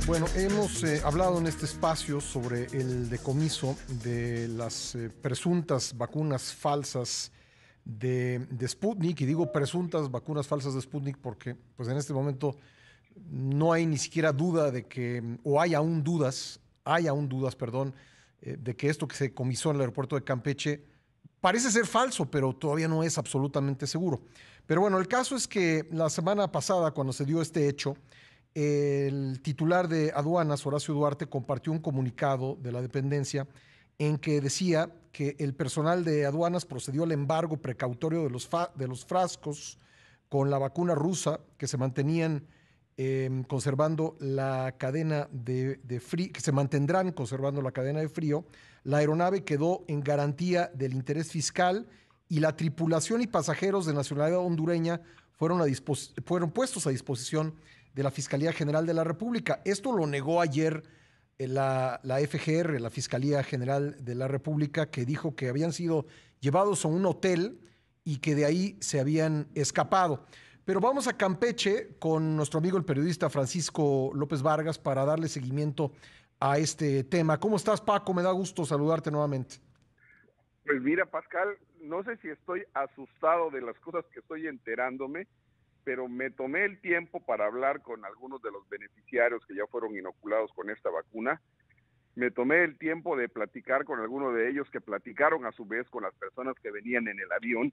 Bueno, hemos hablado en este espacio sobre el decomiso de las presuntas vacunas falsas de Sputnik, y digo presuntas vacunas falsas de Sputnik porque pues en este momento no hay ni siquiera duda de que, o hay aún dudas, perdón, de que esto que se decomisó en el aeropuerto de Campeche parece ser falso, pero todavía no es absolutamente seguro. Pero bueno, el caso es que la semana pasada, cuando se dio este hecho, el titular de aduanas, Horacio Duarte, compartió un comunicado de la dependencia en que decía que el personal de aduanas procedió al embargo precautorio de los frascos con la vacuna rusa que se mantenían conservando la cadena de frío, que se mantendrán conservando la cadena de frío. La aeronave quedó en garantía del interés fiscal y la tripulación y pasajeros de nacionalidad hondureña fueron puestos a disposición de la Fiscalía General de la República. Esto lo negó ayer la FGR, la Fiscalía General de la República, que dijo que habían sido llevados a un hotel y que de ahí se habían escapado. Pero vamos a Campeche con nuestro amigo el periodista Francisco López Vargas para darle seguimiento a este tema. ¿Cómo estás, Paco? Me da gusto saludarte nuevamente. Pues mira, Pascal, no sé si estoy asustado de las cosas que estoy enterándome, pero me tomé el tiempo para hablar con algunos de los beneficiarios que ya fueron inoculados con esta vacuna. Me tomé el tiempo de platicar con algunos de ellos que platicaron a su vez con las personas que venían en el avión,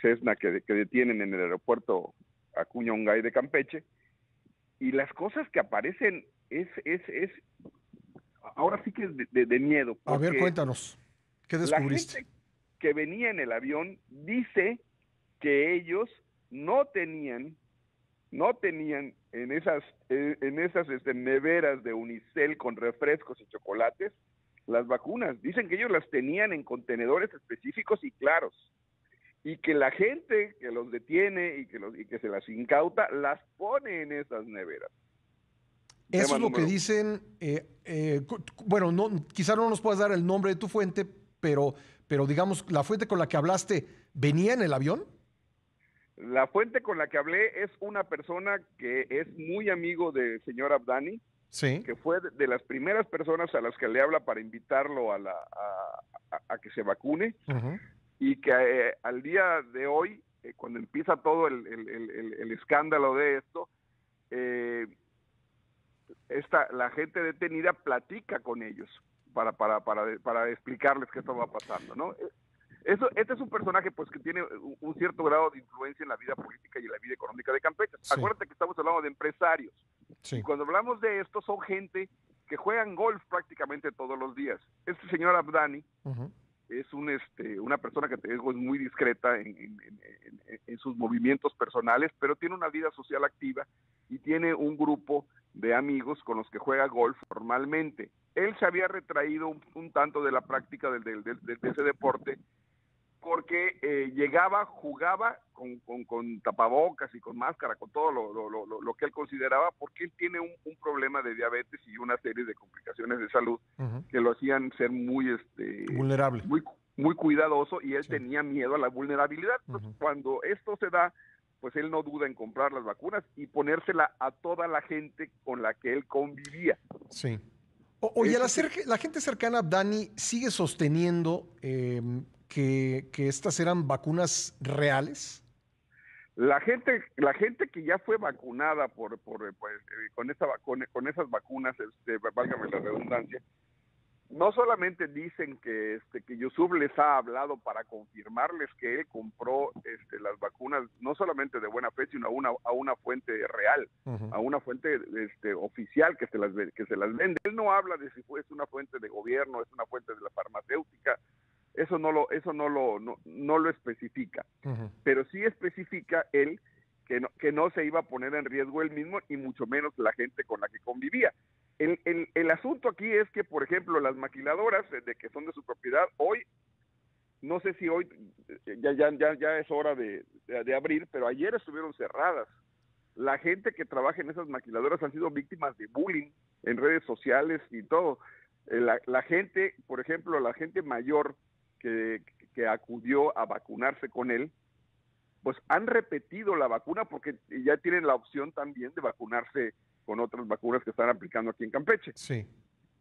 Cessna que detienen en el aeropuerto Acuña Ungay de Campeche, y las cosas que aparecen ahora sí que es de miedo, A ver, porque cuéntanos, ¿qué la descubriste? gente que venía en el avión dice que ellos no tenían en esas neveras de unicel con refrescos y chocolates las vacunas. Dicen que ellos las tenían en contenedores específicos y claros, y que la gente que los detiene y que se las incauta las pone en esas neveras. Eso Tema es lo que número uno. dicen. Bueno, no, quizá no nos puedas dar el nombre de tu fuente, pero digamos, la fuente con la que hablaste, ¿venía en el avión? La fuente con la que hablé es una persona que es muy amigo del señor Abdani, Sí. que fue de las primeras personas a las que le habla para invitarlo a que se vacune, Ujú. y que al día de hoy, cuando empieza todo el escándalo de esto, eh, la gente detenida platica con ellos para explicarles qué estaba pasando, ¿no? Este es un personaje pues que tiene un cierto grado de influencia en la vida política y en la vida económica de Campeche. Sí, Acuérdate que estamos hablando de empresarios, y sí. cuando hablamos de esto son gente que juegan golf prácticamente todos los días. Este señor Abdani Ujú. es una persona que te digo es muy discreta en sus movimientos personales, pero tiene una vida social activa y tiene un grupo de amigos con los que juega golf formalmente. Él se había retraído un tanto de la práctica de ese deporte porque llegaba, jugaba con tapabocas y con máscara, con todo lo que él consideraba, porque él tiene un problema de diabetes y una serie de complicaciones de salud Ujú. que lo hacían ser Vulnerable. muy, muy cuidadoso, y él Sí. tenía miedo a la vulnerabilidad. Entonces, Ujú. cuando esto se da, pues él no duda en comprar las vacunas y ponérsela a toda la gente con la que él convivía. Sí. Oye, Este se, la gente cercana a Dani sigue sosteniendo que estas eran vacunas reales. la gente que ya fue vacunada con esas vacunas, válgame la redundancia, no solamente dicen que Yusuf les ha hablado para confirmarles que él compró las vacunas, no solamente de buena fe, sino a una fuente real, Ujú. a una fuente oficial que se las vende. Él no habla de si es una fuente de gobierno, es una fuente de la farmacéutica. Eso no lo especifica, Ujú. pero sí especifica él que no se iba a poner en riesgo él mismo, y mucho menos la gente con la que convivía. El asunto aquí es que, por ejemplo, las maquiladoras de que son de su propiedad, hoy, no sé si hoy ya es hora de abrir, pero ayer estuvieron cerradas. La gente que trabaja en esas maquiladoras han sido víctimas de bullying en redes sociales y todo. La gente, por ejemplo, la gente mayor que acudió a vacunarse con él, pues han repetido la vacuna porque ya tienen la opción también de vacunarse con otras vacunas que están aplicando aquí en Campeche. Sí.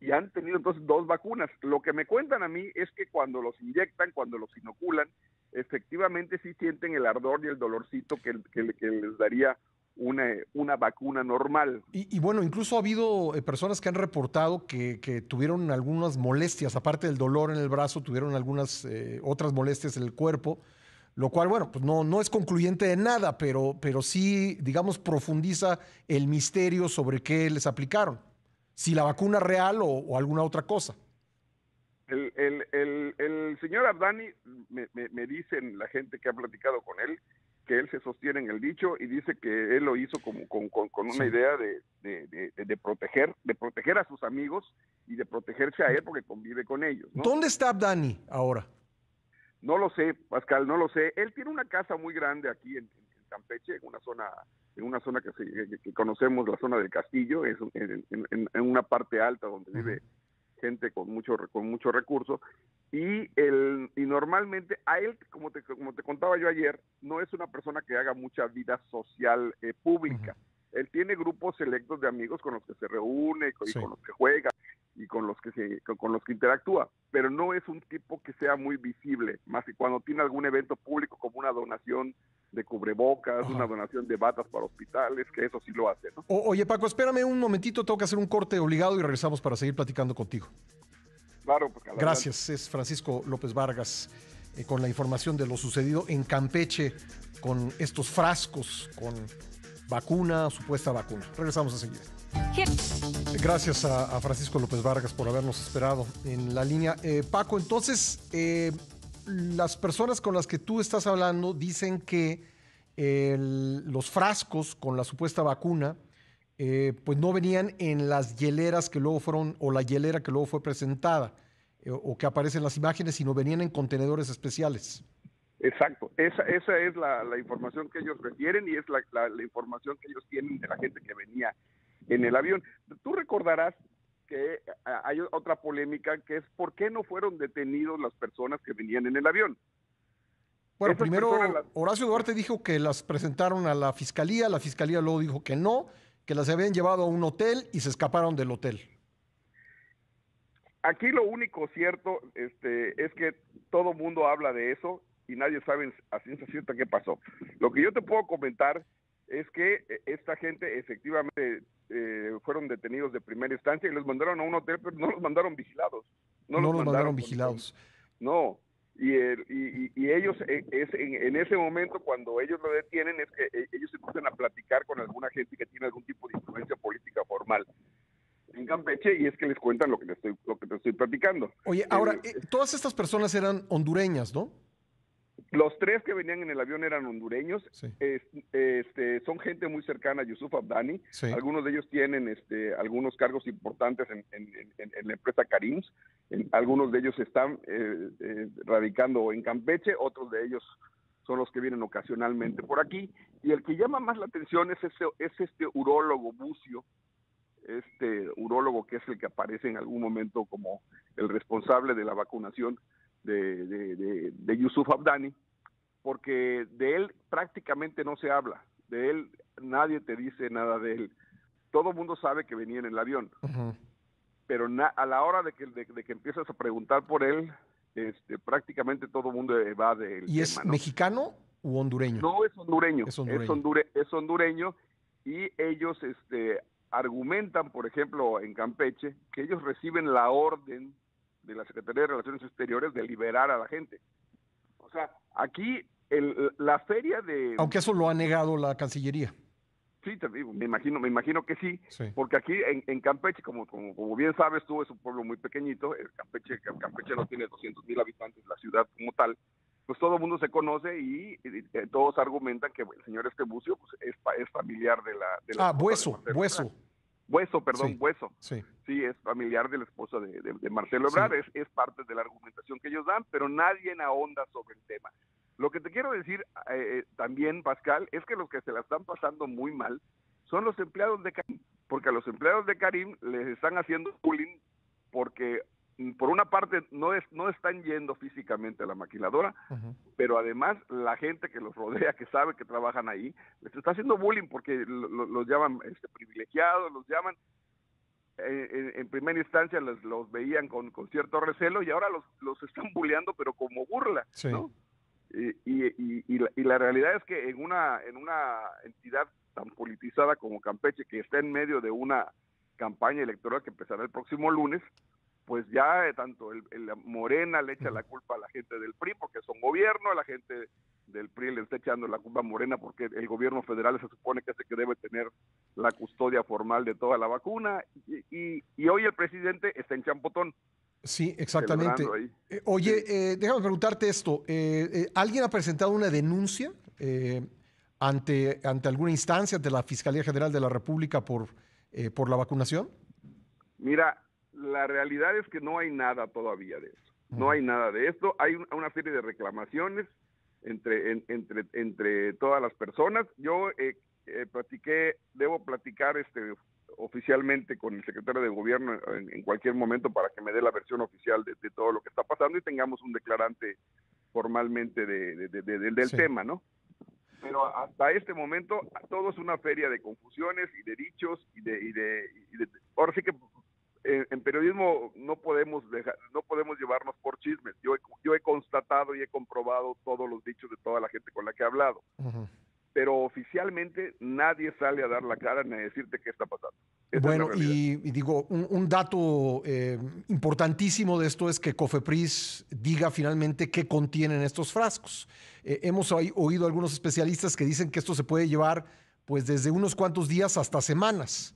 Y han tenido entonces 2 vacunas. Lo que me cuentan a mí es que cuando los inyectan, cuando los inoculan, efectivamente sí sienten el ardor y el dolorcito que les daría una vacuna normal. Y bueno, incluso ha habido personas que han reportado que tuvieron algunas molestias, aparte del dolor en el brazo, tuvieron algunas otras molestias en el cuerpo, lo cual, bueno, pues no es concluyente de nada, pero sí, digamos, profundiza el misterio sobre qué les aplicaron. Si la vacuna real o alguna otra cosa. El señor Abdani, me dicen la gente que ha platicado con él, que él se sostiene en el dicho y dice que él lo hizo con una idea de proteger a sus amigos y de protegerse a él porque convive con ellos, ¿no? ¿Dónde está Abdani ahora? No lo sé, Pascal, no lo sé. Él tiene una casa muy grande aquí en Campeche, en una zona que conocemos, la zona del Castillo, es en una parte alta donde vive gente con mucho recurso, y normalmente a él, como te contaba yo ayer, no es una persona que haga mucha vida social pública. Él tiene grupos selectos de amigos con los que se reúne, y con los que juega y con los que interactúa, pero no es un tipo que sea muy visible, más que cuando tiene algún evento público como una donación de cubrebocas, una donación de batas para hospitales, que eso sí lo hace, ¿no? Oye, Paco, espérame un momentito, tengo que hacer un corte obligado y regresamos para seguir platicando contigo. Claro, pues gracias, es Francisco López Vargas con la información de lo sucedido en Campeche con estos frascos con vacuna, supuesta vacuna. Regresamos enseguida. Gracias a Francisco López Vargas por habernos esperado en la línea. Paco, entonces, las personas con las que tú estás hablando dicen que los frascos con la supuesta vacuna pues no venían en las hieleras que luego fueron, o la hielera que luego fue presentada, o que aparece en las imágenes, sino venían en contenedores especiales. Exacto, esa es la información que ellos refieren y es la información que ellos tienen de la gente que venía en el avión. Tú recordarás que hay otra polémica, que es ¿por qué no fueron detenidos las personas que venían en el avión? Bueno, primero Horacio Duarte dijo que las presentaron a la fiscalía luego dijo que no, que las habían llevado a un hotel y se escaparon del hotel. Aquí lo único cierto es que todo mundo habla de eso y nadie sabe a ciencia cierta qué pasó. Lo que yo te puedo comentar es que esta gente efectivamente fueron detenidos de primera instancia y los mandaron a un hotel, pero no los mandaron vigilados. No los mandaron vigilados. No, y ellos en ese momento cuando ellos lo detienen es que ellos se empiezan a platicar con alguna gente que tiene algún tipo de influencia política formal en Campeche y es que les cuentan lo que te estoy platicando. Oye, ahora, todas estas personas eran hondureñas, ¿no? Los 3 que venían en el avión eran hondureños, sí. Son gente muy cercana a Yusuf Abdani, sí. Algunos de ellos tienen algunos cargos importantes en la empresa Carims, algunos de ellos están radicando en Campeche, otros de ellos son los que vienen ocasionalmente por aquí, y el que llama más la atención es este urólogo Bucio, urólogo que es el que aparece en algún momento como el responsable de la vacunación de Yusuf Abdani, porque de él prácticamente no se habla, de él nadie te dice nada de él, todo el mundo sabe que venía en el avión, pero a la hora de que empiezas a preguntar por él, prácticamente todo el mundo va de él. ¿Y es mexicano u hondureño? No, es hondureño, es hondureño, y ellos argumentan, por ejemplo, en Campeche, que ellos reciben la orden de la Secretaría de Relaciones Exteriores de liberar a la gente. O sea, aquí la feria de... Aunque eso lo ha negado la Cancillería. Sí, te digo, me imagino que sí, sí. Porque aquí en Campeche, como bien sabes tú, es un pueblo muy pequeñito, Campeche no tiene 200,000 habitantes, la ciudad como tal, pues todo el mundo se conoce y todos argumentan que el señor Bucio pues, es familiar de la Bueso. Bueso. Sí. Sí, es familiar de la esposa de Marcelo Ebrard, sí. es parte de la argumentación que ellos dan, pero nadie ahonda sobre el tema. Lo que te quiero decir también, Pascal, es que los que se la están pasando muy mal son los empleados de Carim, porque a los empleados de Carim les están haciendo bullying porque por una parte no están yendo físicamente a la maquiladora, pero además la gente que los rodea, que sabe que trabajan ahí, les está haciendo bullying porque los llaman privilegiados, los llaman, en primera instancia los veían con cierto recelo y ahora los están bulleando pero como burla, Sí. ¿no? Y la realidad es que en una entidad tan politizada como Campeche, que está en medio de una campaña electoral que empezará el próximo lunes, pues ya tanto el Morena le echa la culpa a la gente del PRI porque son gobierno, la gente del PRI le está echando la culpa a Morena porque el gobierno federal se supone que es el que debe tener la custodia formal de toda la vacuna, y hoy el presidente está en champotón. Sí, exactamente. Sí. Déjame preguntarte esto. ¿Alguien ha presentado una denuncia ante alguna instancia, ante la Fiscalía General de la República por la vacunación? Mira, la realidad es que no hay nada todavía de eso. No hay nada de esto. Hay una serie de reclamaciones entre todas las personas. Yo debo platicar oficialmente con el secretario de gobierno en cualquier momento para que me dé la versión oficial de todo lo que está pasando y tengamos un declarante formalmente del Sí. tema, ¿no? Pero hasta este momento todo es una feria de confusiones y de dichos ahora sí que en periodismo no podemos llevarnos por chismes. Yo he constatado y he comprobado todos los dichos de toda la gente con la que he hablado. Pero oficialmente nadie sale a dar la cara ni a decirte qué está pasando. Bueno, y digo, un dato importantísimo de esto es que COFEPRIS diga finalmente qué contienen estos frascos. Hemos oído algunos especialistas que dicen que esto se puede llevar pues desde unos cuantos días hasta semanas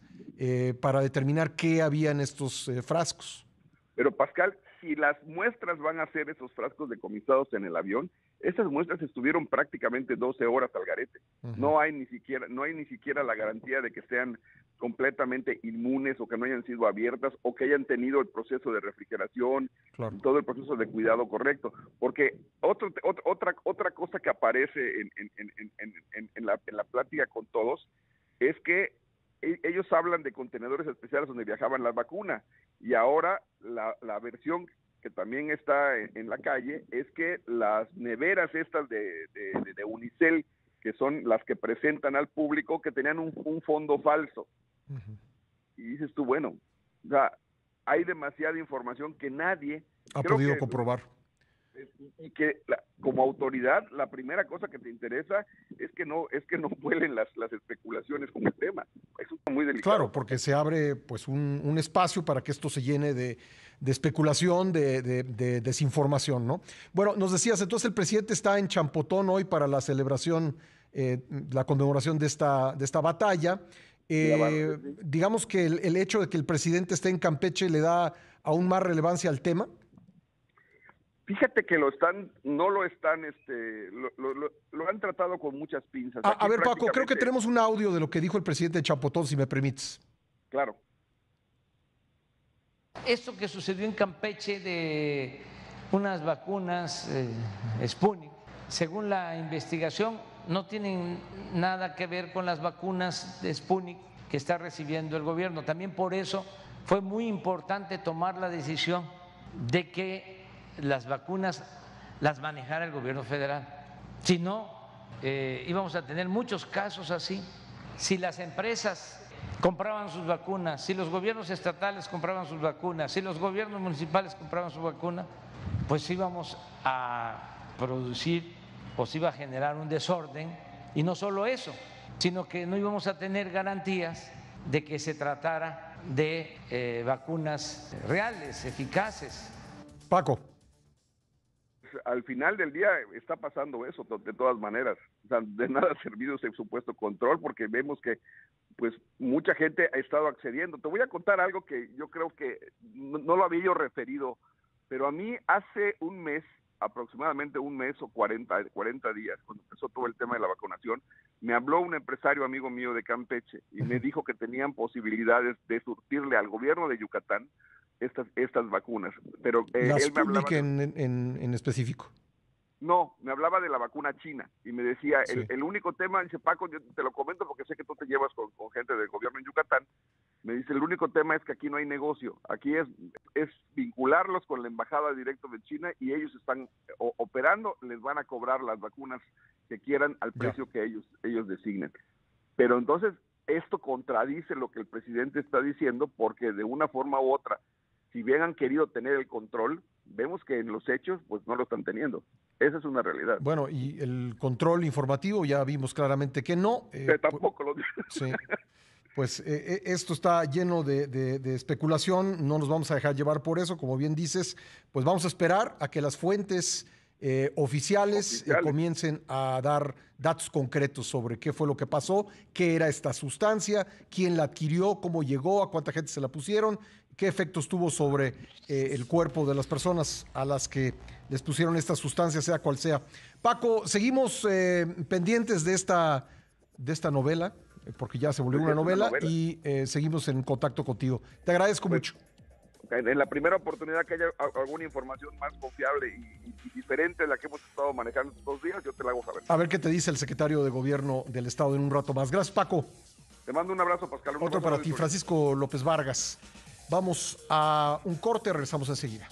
para determinar qué había en estos frascos. Pero Pascal, si las muestras van a ser esos frascos decomisados en el avión, esas muestras estuvieron prácticamente 12 horas al garete. No hay ni siquiera la garantía de que sean completamente inmunes o que no hayan sido abiertas o que hayan tenido el proceso de refrigeración, claro, todo el proceso de cuidado correcto. Porque otra cosa que aparece en la plática con todos es que ellos hablan de contenedores especiales donde viajaban las vacunas, y ahora la versión que también está en la calle es que las neveras estas de Unicel, que son las que presentan al público, que tenían un fondo falso. Y dices tú, bueno, o sea, hay demasiada información que nadie ha podido comprobar. Y que como autoridad la primera cosa que te interesa es que no vuelen las especulaciones con el tema. Eso es muy delicado. Claro, porque se abre pues un espacio para que esto se llene de especulación, de desinformación, ¿no? Bueno, nos decías, entonces el presidente está en Champotón hoy para la celebración, la conmemoración de esta batalla. Digamos que el hecho de que el presidente esté en Campeche le da aún más relevancia al tema. Fíjate que lo han tratado con muchas pinzas. A ver, Paco, creo que tenemos un audio de lo que dijo el presidente de Champotón, si me permites. Claro. Esto que sucedió en Campeche de unas vacunas Sputnik, según la investigación, no tienen nada que ver con las vacunas de Sputnik que está recibiendo el gobierno. También por eso fue muy importante tomar la decisión de que las vacunas las manejara el gobierno federal. Si no, íbamos a tener muchos casos así. Si las empresas compraban sus vacunas, si los gobiernos estatales compraban sus vacunas, si los gobiernos municipales compraban su vacuna, pues íbamos a producir o se iba a generar un desorden. Y no solo eso, sino que no íbamos a tener garantías de que se tratara de vacunas reales, eficaces. Paco. Al final del día está pasando eso de todas maneras. O sea, de nada ha servido ese supuesto control, porque vemos que pues mucha gente ha estado accediendo. Te voy a contar algo que yo creo que no lo había yo referido, pero a mí hace un mes, aproximadamente un mes o 40 días, cuando empezó todo el tema de la vacunación, me habló un empresario amigo mío de Campeche y me dijo que tenían posibilidades de surtirle al gobierno de Yucatán estas vacunas, pero la él me Sputnik hablaba en específico. No, me hablaba de la vacuna china y me decía, Sí. el único tema, dice Paco, yo te lo comento porque sé que tú te llevas con gente del gobierno en Yucatán, me dice, el único tema es que aquí no hay negocio, aquí es vincularlos con la embajada directo de China y ellos están operando, les van a cobrar las vacunas que quieran al precio que ellos designen. Pero entonces esto contradice lo que el presidente está diciendo porque de una forma u otra, si bien han querido tener el control, vemos que en los hechos pues no lo están teniendo. Esa es una realidad. Bueno, y el control informativo ya vimos claramente que no. Tampoco lo sí. Pues esto está lleno de especulación, no nos vamos a dejar llevar por eso, como bien dices, pues vamos a esperar a que las fuentes oficiales comiencen a dar datos concretos sobre qué fue lo que pasó, qué era esta sustancia, quién la adquirió, cómo llegó, a cuánta gente se la pusieron, qué efectos tuvo sobre el cuerpo de las personas a las que les pusieron esta sustancia, sea cual sea. Paco, seguimos pendientes de esta novela, porque ya se volvió una novela y seguimos en contacto contigo. Te agradezco mucho. En la primera oportunidad que haya alguna información más confiable y diferente de la que hemos estado manejando estos días, yo te la hago saber. A ver qué te dice el secretario de Gobierno del Estado en un rato más. Gracias, Paco. Te mando un abrazo, Pascal. Otro para ti, Francisco López Vargas. Vamos a un corte, regresamos enseguida.